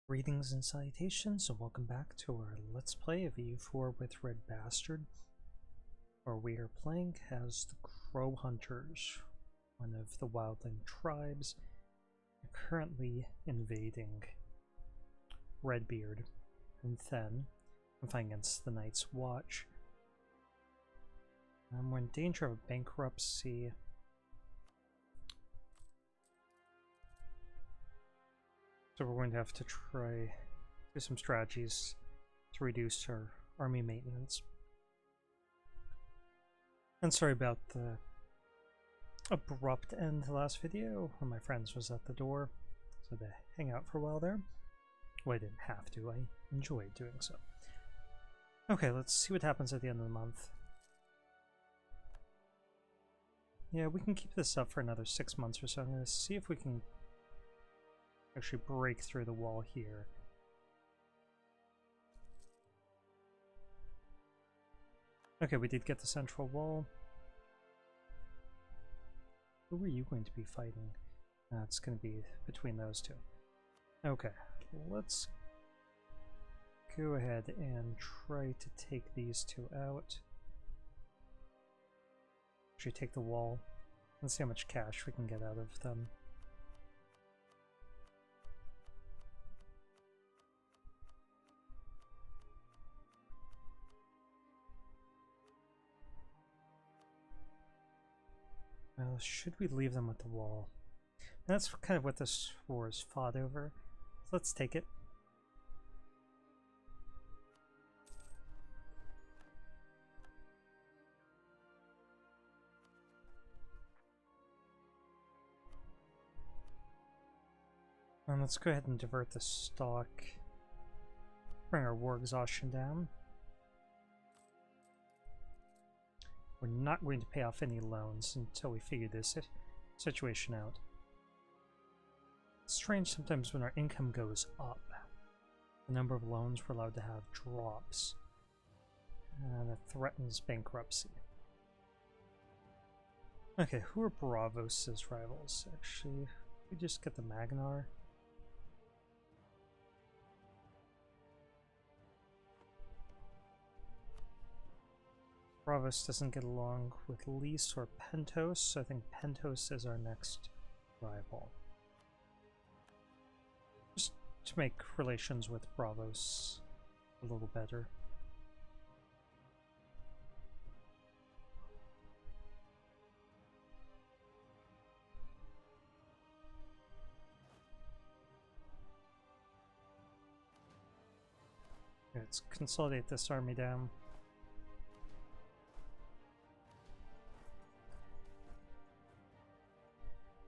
Greetings and salutations, and welcome back to our Let's Play of EU4 with RedBstrd, where we are playing as the Crow Hunters, one of the wildling tribes currently invading RedBstrd and then fighting against the Night's Watch. We're in danger of bankruptcy. So we're going to have to try do some strategies to reduce our army maintenance. And sorry about the abrupt end to the last video when my friends was at the door. So they hang out for a while there. Well, I didn't have to, I enjoyed doing so. Okay, let's see what happens at the end of the month. Yeah, we can keep this up for another 6 months or so. I'm going to see if we can actually break through the wall here. Okay, we did get the central wall. Who are you going to be fighting? It's going to be between those two. Okay, let's go ahead and try to take these two out. Actually take the wall. Let's see how much cash we can get out of them. Well, should we leave them with the wall? And that's kind of what this war is fought over. So let's take it. And let's go ahead and divert the stock. Bring our war exhaustion down. We're not going to pay off any loans until we figure this situation out. It's strange sometimes when our income goes up, the number of loans we're allowed to have drops, and it threatens bankruptcy. Okay, who are Bravos' rivals? Actually, we just get the Magnar. Bravos doesn't get along with Lys or Pentos, so I think Pentos is our next rival. Just to make relations with Bravos a little better. Let's consolidate this army down.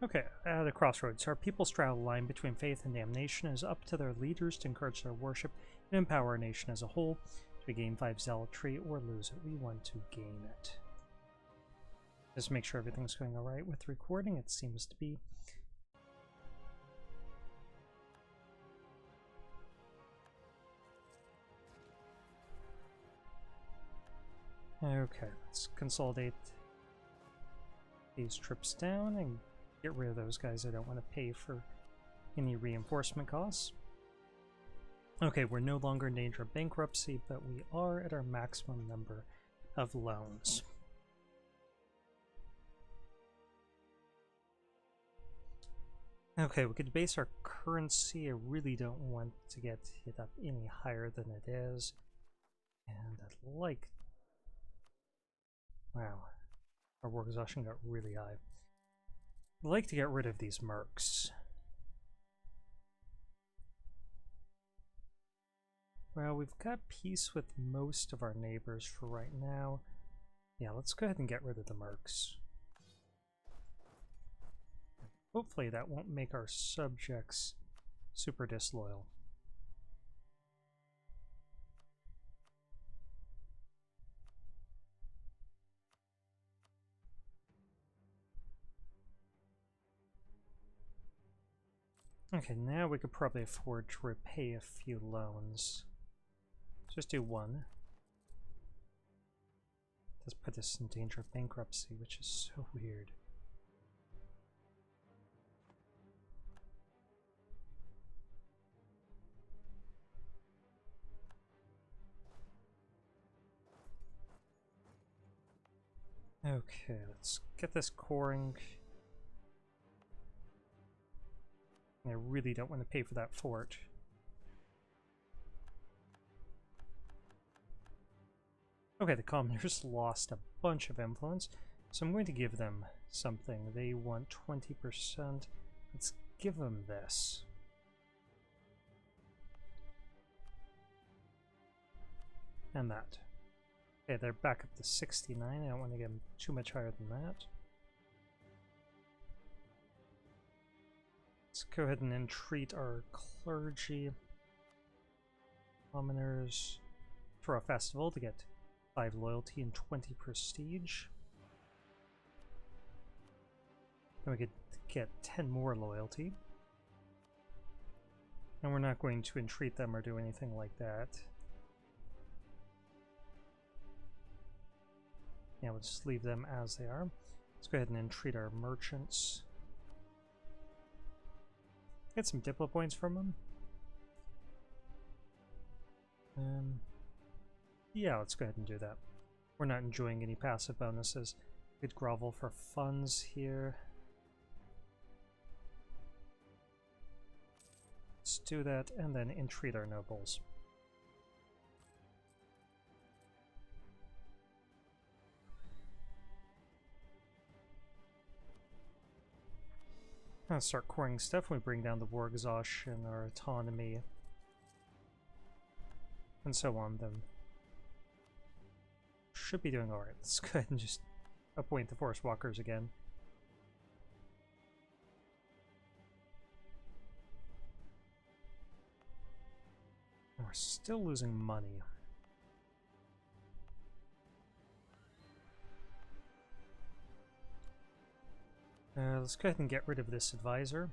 Okay, at a crossroads, our people straddle the line between faith and damnation. It is up to their leaders to encourage their worship and empower our nation as a whole. Do we gain 5 zealotry or lose it? We want to gain it. Just make sure everything's going alright with recording. It seems to be. Okay, let's consolidate these troops down and get rid of those guys I don't want to pay for any reinforcement costs. Okay, we're no longer in danger of bankruptcy, but we are at our maximum number of loans. Okay, we could base our currency. I really don't want to get it up any higher than it is. And I'd like... Wow, our war exhaustion got really high. I'd like to get rid of these mercs. Well, we've got peace with most of our neighbors for right now. Yeah, let's go ahead and get rid of the mercs. Hopefully that won't make our subjects super disloyal. Okay, now we could probably afford to repay a few loans. Just do one. Does put us in danger of bankruptcy, which is so weird. Okay, let's get this coring. I really don't want to pay for that fort. Okay, the commoners lost a bunch of influence, so I'm going to give them something. They want 20%. Let's give them this. And that. Okay, they're back up to 69. I don't want to get them too much higher than that. Let's go ahead and entreat our clergy. Commoners for a festival to get 5 loyalty and 20 prestige. Then we could get 10 more loyalty. And we're not going to entreat them or do anything like that. Yeah, we'll just leave them as they are. Let's go ahead and entreat our merchants. Get some diplo points from them. Yeah, let's go ahead and do that. We're not enjoying any passive bonuses. We'd grovel for funds here. Let's do that, and then entreat our nobles. Let's start coring stuff. We bring down the war exhaustion, our autonomy, and so on. Then should be doing alright. Let's go ahead and just appoint the forest walkers again. We're still losing money. Let's go ahead and get rid of this advisor.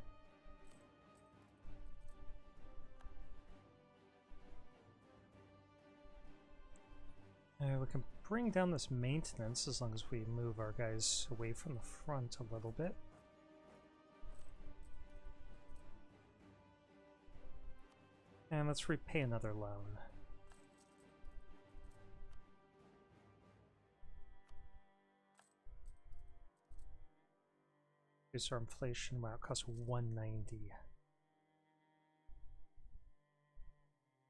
We can bring down this maintenance as long as we move our guys away from the front a little bit. And let's repay another loan. Reduce our inflation. Wow, it costs 190.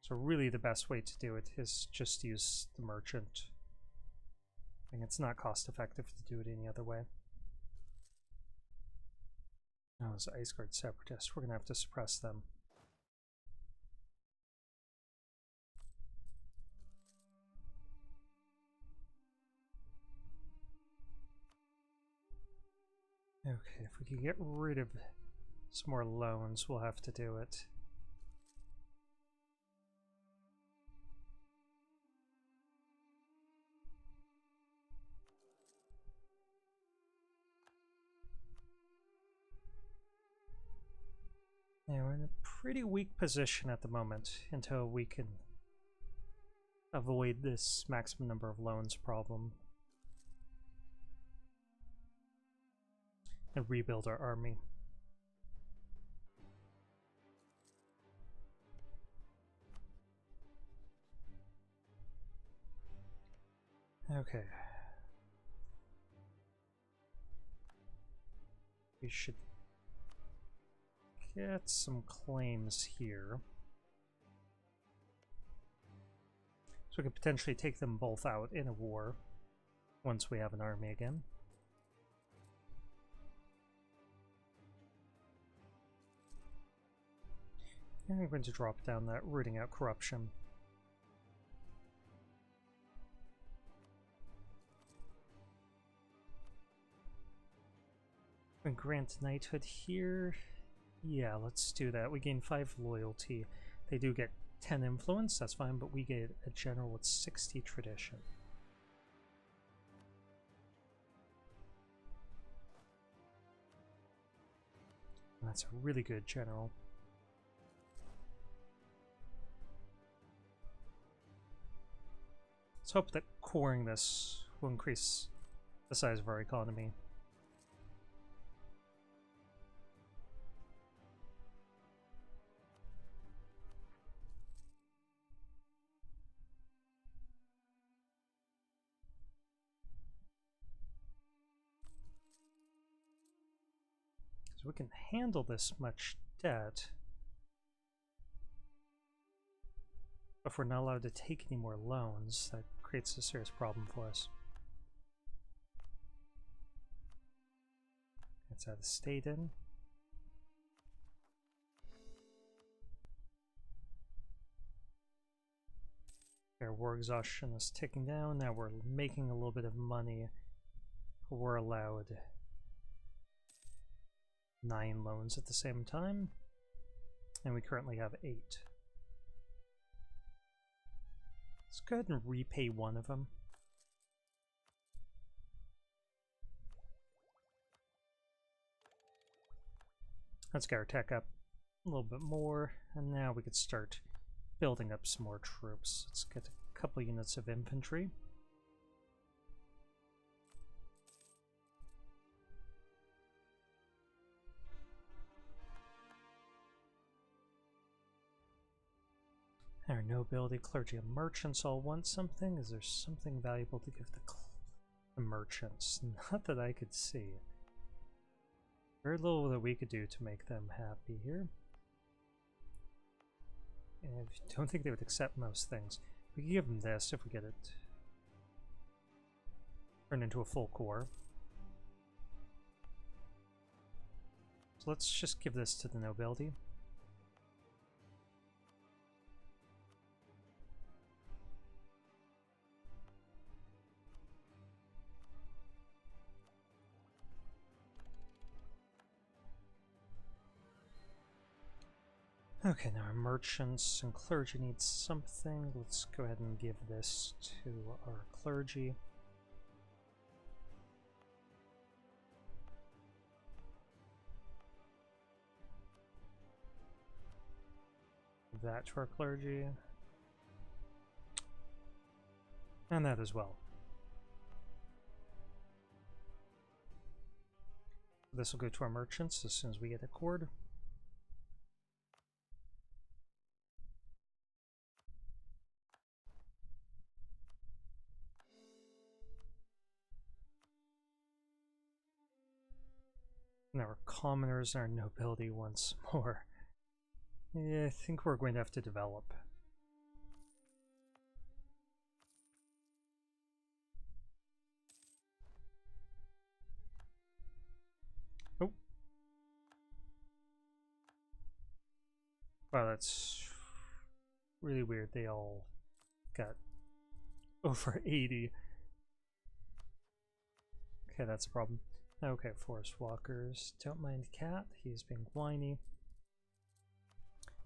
So really the best way to do it is just use the merchant. I think it's not cost effective to do it any other way. Oh, those Ice Guard separatists, we're gonna have to suppress them. Okay, if we can get rid of some more loans, we'll have to do it. Yeah, we're in a pretty weak position at the moment until we can avoid this maximum number of loans problem and rebuild our army. Okay. We should get some claims here. So we could potentially take them both out in a war once we have an army again. And I'm going to drop down that rooting out corruption. And grant knighthood here. Yeah, let's do that. We gain 5 loyalty. They do get 10 influence, that's fine, but we get a general with 60 tradition. And that's a really good general. Let's hope that coring this will increase the size of our economy. we can handle this much debt, but if we're not allowed to take any more loans, that creates a serious problem for us. Let's add the state in. Our war exhaustion is ticking down. Now we're making a little bit of money. We're allowed 9 loans at the same time, and we currently have 8. Let's go ahead and repay one of them. Let's get our tech up a little bit more, and now we could start building up some more troops. Let's get a couple units of infantry. Our nobility, clergy, and merchants all want something. Is there something valuable to give the merchants? Not that I could see. Very little that we could do to make them happy here. And I don't think they would accept most things. We could give them this if we get it turned into a full core. So let's just give this to the nobility. Okay, now our merchants and clergy need something. Let's go ahead and give this to our clergy. That to our clergy. And that as well. This will go to our merchants as soon as we get a cord. And our commoners and our nobility once more. Yeah, I think we're going to have to develop. Oh. Wow, that's really weird. They all got over 80. Okay, that's a problem. Okay, forest walkers. Don't mind Cat. He's being whiny.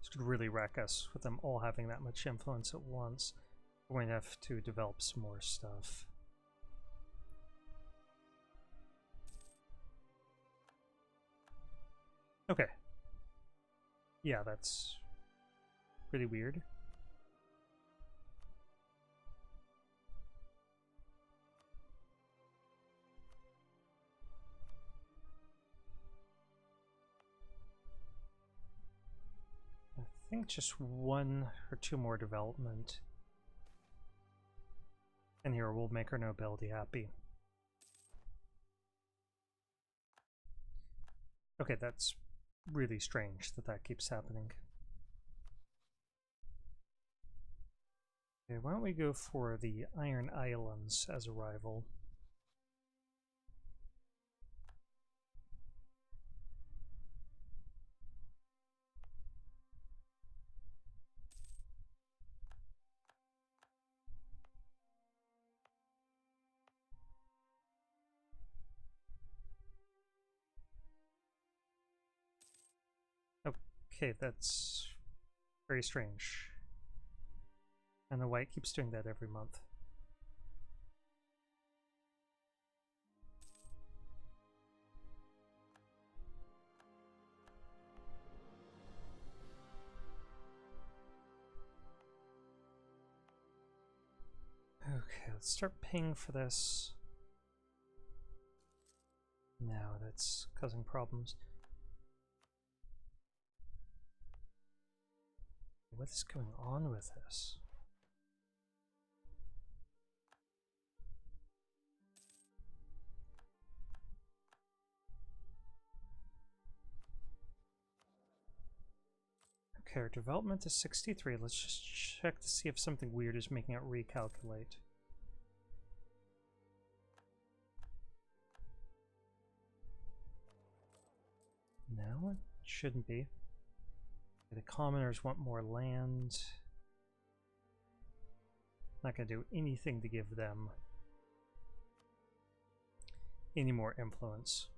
This could really wreck us with them all having that much influence at once. We're going to have to develop some more stuff. Okay. Yeah, that's pretty weird. I think just 1 or 2 more development. And here we'll make our nobility happy. Okay, that's really strange that that keeps happening. Okay, why don't we go for the Iron Islands as a rival? Okay, that's very strange. I don't know why it keeps doing that every month. Okay, let's start paying for this. No, that's causing problems. What is going on with this? Okay, our development is 63. Let's just check to see if something weird is making it recalculate. No, it shouldn't be. The commoners want more land. Not going to do anything to give them any more influence.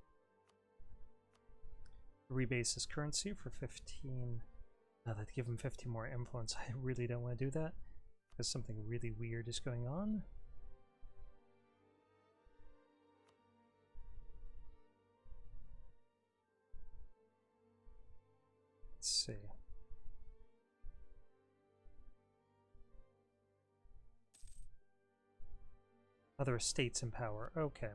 Rebase his currency for 15. Now that give him 15 more influence, I really don't want to do that because something really weird is going on. Let's see. Other estates in power. Okay.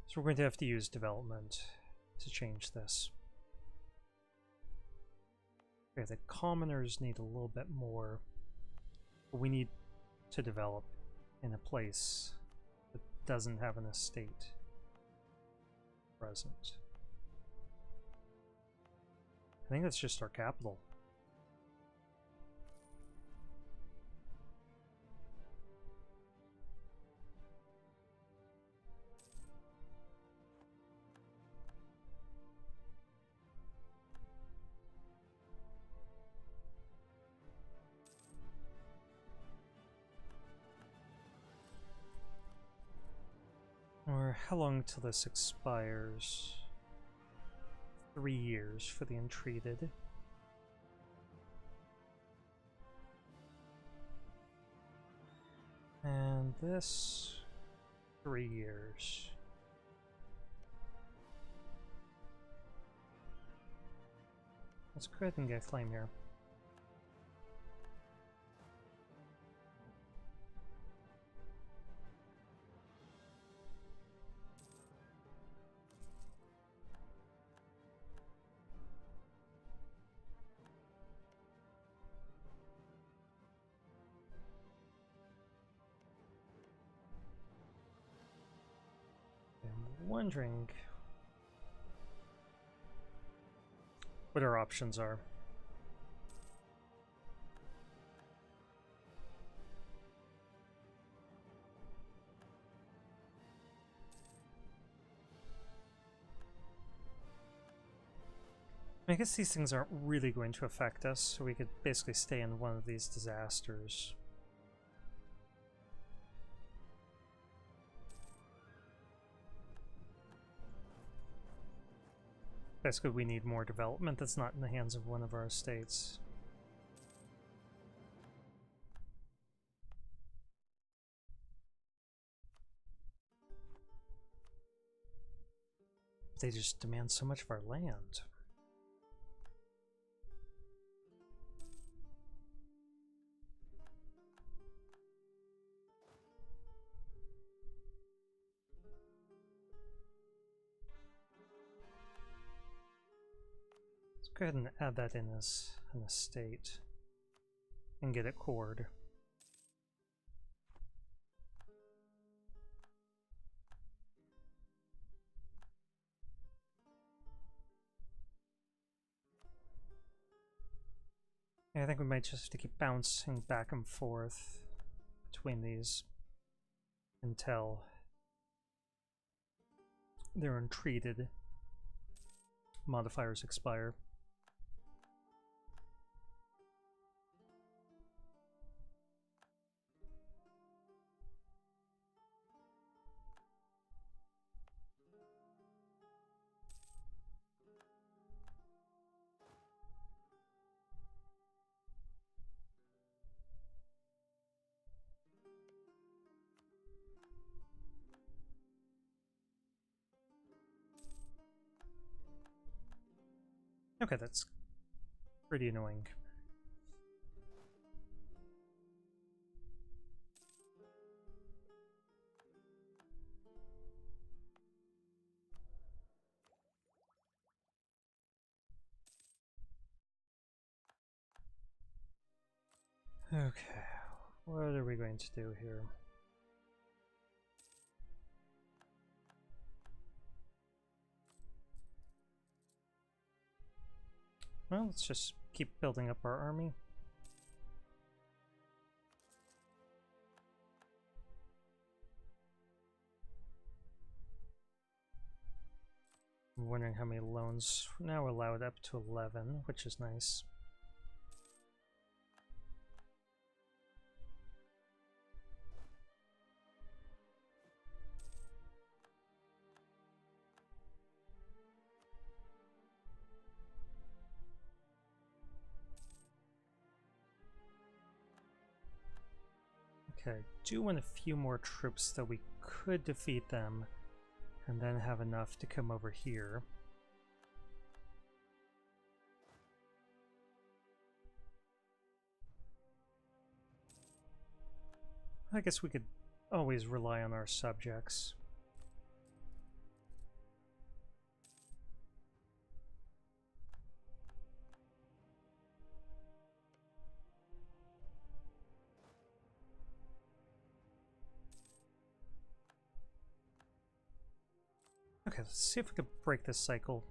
So we're going to have to use development to change this. Okay, the commoners need a little bit more. We need to develop in a place that doesn't have an estate present. I think that's just our capital. Or how long till this expires? 3 years for the entreated. And this 3 years. Let's go ahead and get flame here. I'm wondering what our options are. I guess these things aren't really going to affect us, so we could basically stay in one of these disasters. Basically, we need more development that's not in the hands of one of our estates. They just demand so much of our land. Go ahead and add that in as an estate and get it cored. Yeah, I think we might just have to keep bouncing back and forth between these until their entreated modifiers expire. Okay, that's pretty annoying. Okay, what are we going to do here? Well, let's just keep building up our army. I'm wondering how many loans. Now we're allowed up to 11, which is nice. Okay, do want a few more troops that we could defeat them and then have enough to come over here. I guess we could always rely on our subjects. Okay, let's see if we can break this cycle.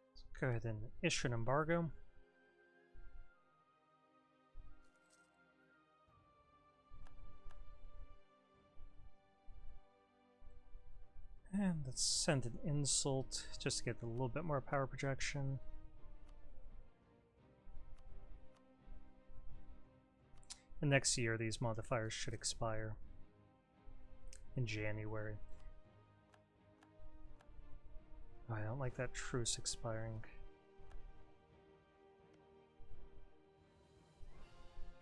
Let's go ahead and issue an embargo. And let's send an insult just to get a little bit more power projection. And next year, these modifiers should expire in January. Oh, I don't like that truce expiring.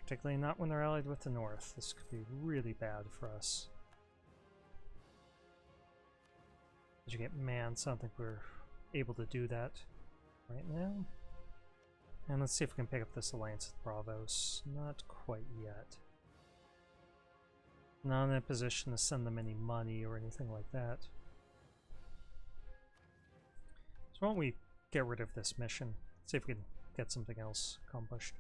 Particularly not when they're allied with the North. This could be really bad for us. Did you get manned? So I don't think we're able to do that right now. And let's see if we can pick up this alliance with Bravos. Not quite yet. Not in a position to send them any money or anything like that. So why don't we get rid of this mission? See if we can get something else accomplished.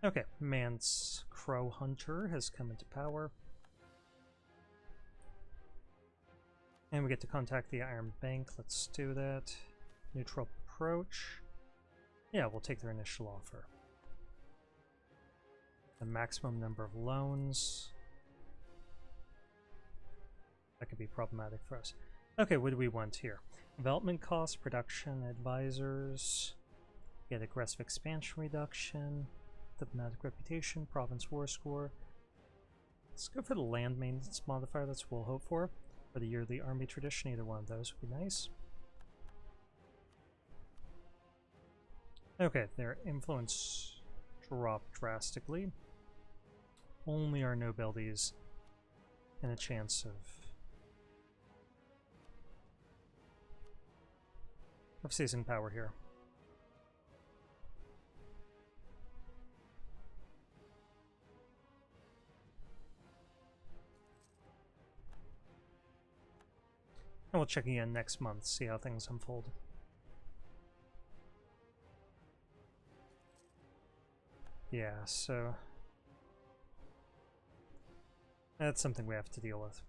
Okay, Mance Crow Hunter has come into power. And we get to contact the Iron Bank. Let's do that. Neutral approach. Yeah, we'll take their initial offer. The maximum number of loans. That could be problematic for us. Okay, what do we want here? Development costs, production, advisors. Get aggressive expansion reduction. Diplomatic reputation, province war score. Let's go for the land maintenance modifier. That's what we'll hope for. For the yearly army tradition, either one of those would be nice. Okay, their influence dropped drastically. Only our nobilities and a chance of seizing power here. And we'll check again next month, see how things unfold. Yeah, so that's something we have to deal with.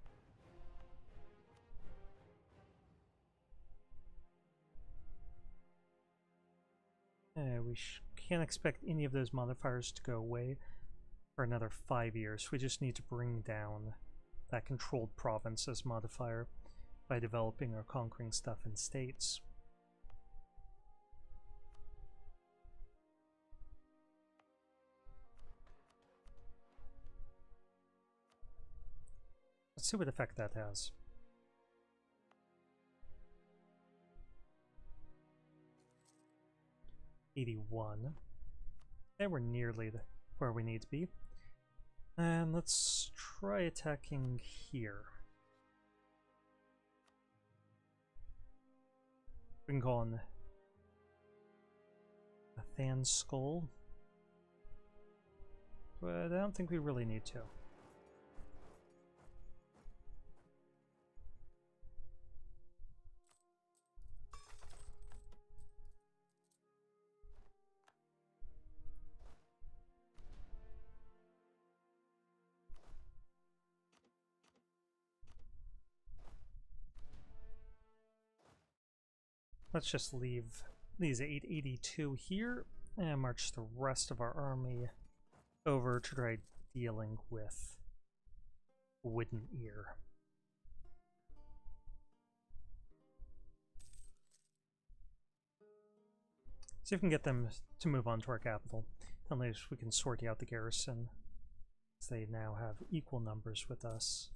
We can't expect any of those modifiers to go away for another 5 years. We just need to bring down that controlled provinces modifier by developing or conquering stuff in states. Let's see what effect that has. '81. And we're nearly where we need to be. And let's try attacking here. We can go on a Than Skull. but I don't think we really need to. Let's just leave these 882 here and march the rest of our army over to try dealing with Wooden Ear. See if we can get them to move on to our capital. Unless we can sort out the garrison, as they now have equal numbers with us.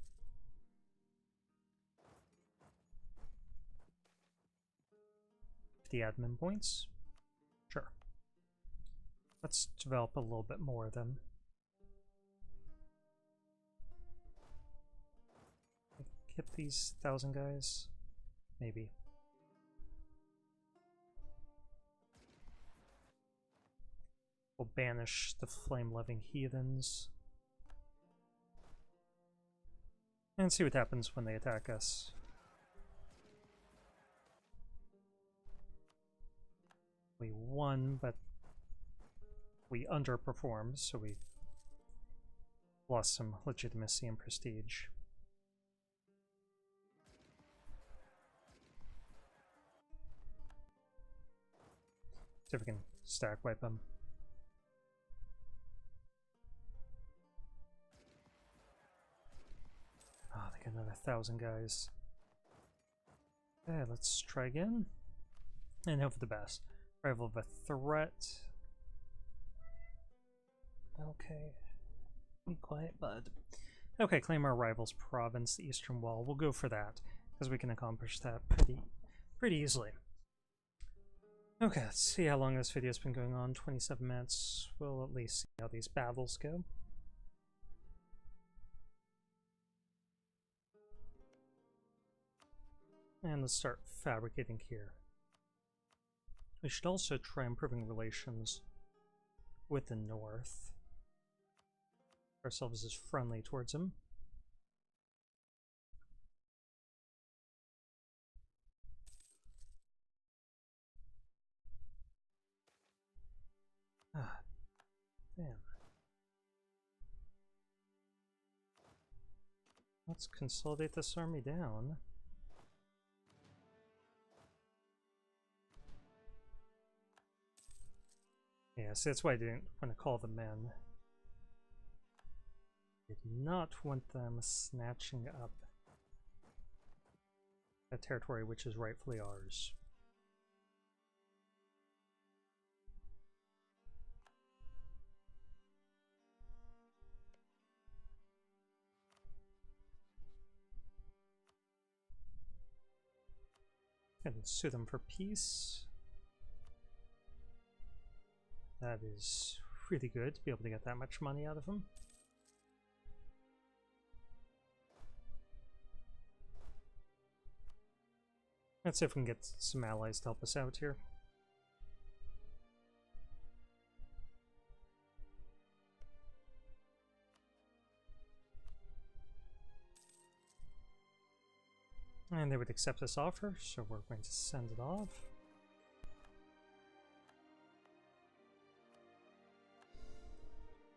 50 admin points. Sure. Let's develop a little bit more of them. Hit these 1,000 guys? Maybe. We'll banish the flame-loving heathens. And see what happens when they attack us. We won, but we underperformed, so we lost some legitimacy and prestige. See if we can stack wipe them. Oh, they got another 1,000 guys. Okay, let's try again. And hope for the best. Arrival of a threat. Okay. Be quiet, bud. Okay, claim our rival's province, the Eastern Wall. We'll go for that, because we can accomplish that pretty easily. Okay, let's see how long this video's been going on. 27 minutes. We'll at least see how these battles go. And let's start fabricating here. We should also try improving relations with the North. Ourselves as friendly towards them. Ah, damn. Let's consolidate this army down. Yeah, so that's why I didn't want to call them in. Did not want them snatching up a territory which is rightfully ours. And sue them for peace. That is really good to be able to get that much money out of them. Let's see if we can get some allies to help us out here. And they would accept this offer, so we're going to send it off.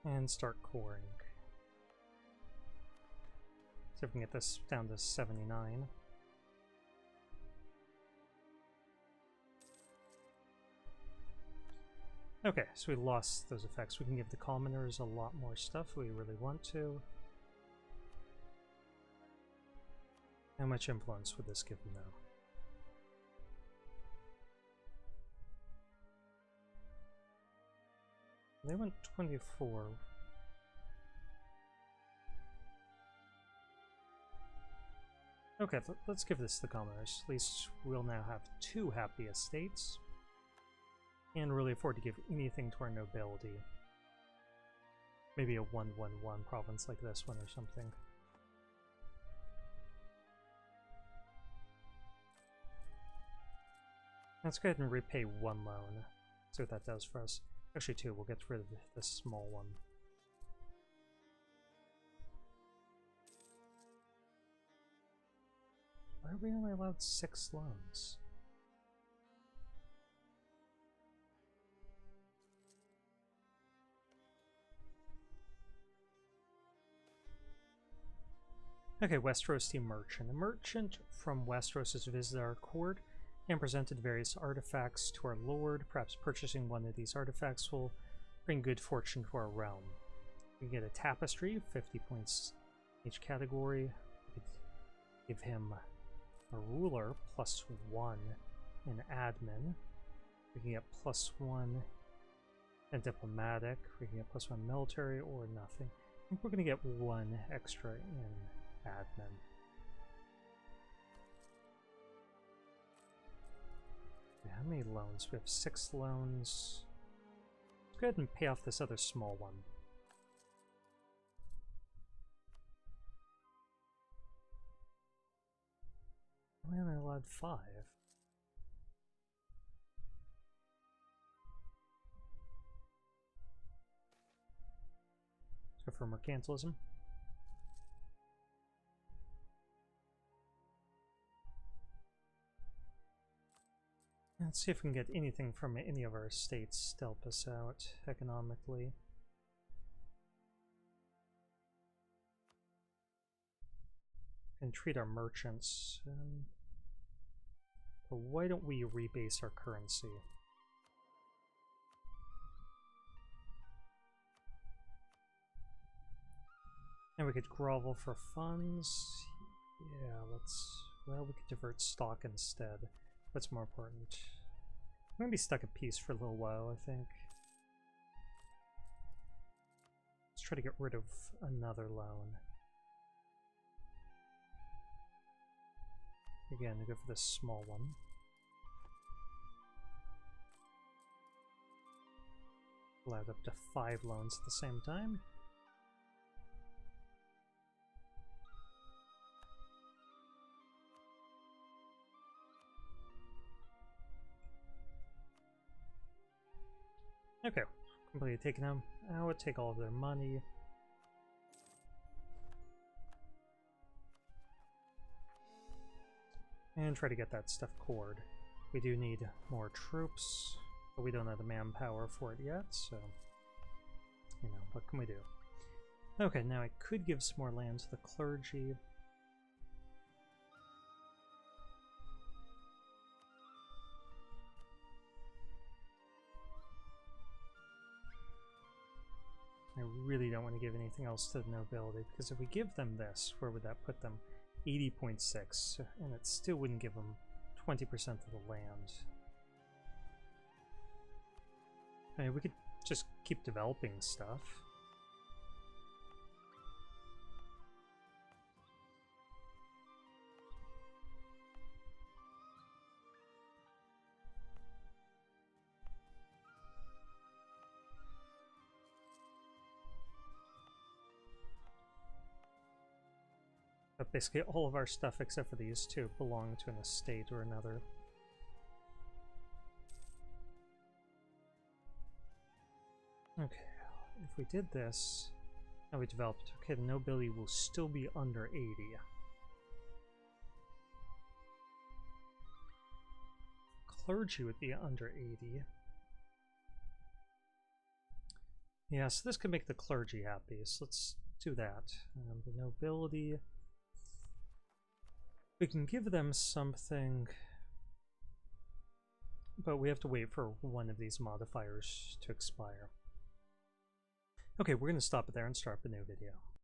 And start coring. See if we can get this down to 79. Okay, so we lost those effects. We can give the commoners a lot more stuff if we really want to. How much influence would this give them now? They went 24. Okay, let's give this to the commoners. At least we'll now have 2 happy estates. And really afford to give anything to our nobility. Maybe a 1-1-1 province like this one or something. Let's go ahead and repay 1 loan. See what that does for us. Actually 2, we'll get rid of this small one. Why are we only allowed 6 loans? Okay, Westeros Team Merchant. A merchant from Westeros has visited our court and presented various artifacts to our lord. Perhaps purchasing one of these artifacts will bring good fortune to our realm. We can get a tapestry, 50 points each category. We could give him a ruler, +1 in admin. We can get +1 in diplomatic. We can get +1 military or nothing. I think we're going to get 1 extra in admin. Okay, how many loans? We have 6 loans. Let's go ahead and pay off this other small one. We only allowed 5. Let's go for mercantilism. Let's see if we can get anything from any of our states to help us out economically. And treat our merchants. But why don't we rebase our currency? And we could grovel for funds. Yeah, well, we could divert stock instead. What's more important? I'm gonna be stuck at peace for a little while, I think. Let's try to get rid of another loan. Again, go for this small one. Allowed up to 5 loans at the same time. Okay, completely taking them out, take all of their money. And try to get that stuff cored. We do need more troops, but we don't have the manpower for it yet, so, you know, what can we do? Okay, now I could give some more land to the clergy. I really don't want to give anything else to the nobility, because if we give them this, where would that put them? 80.6, and it still wouldn't give them 20% of the land. I mean, we could just keep developing stuff. But basically all of our stuff except for these two belong to an estate or another. Okay, if we did this, and we developed, okay, the nobility will still be under 80. Clergy would be under 80. Yeah, so this could make the clergy happy, so let's do that. The nobility, we can give them something, but we have to wait for one of these modifiers to expire. Okay, we're going to stop it there and start a new video.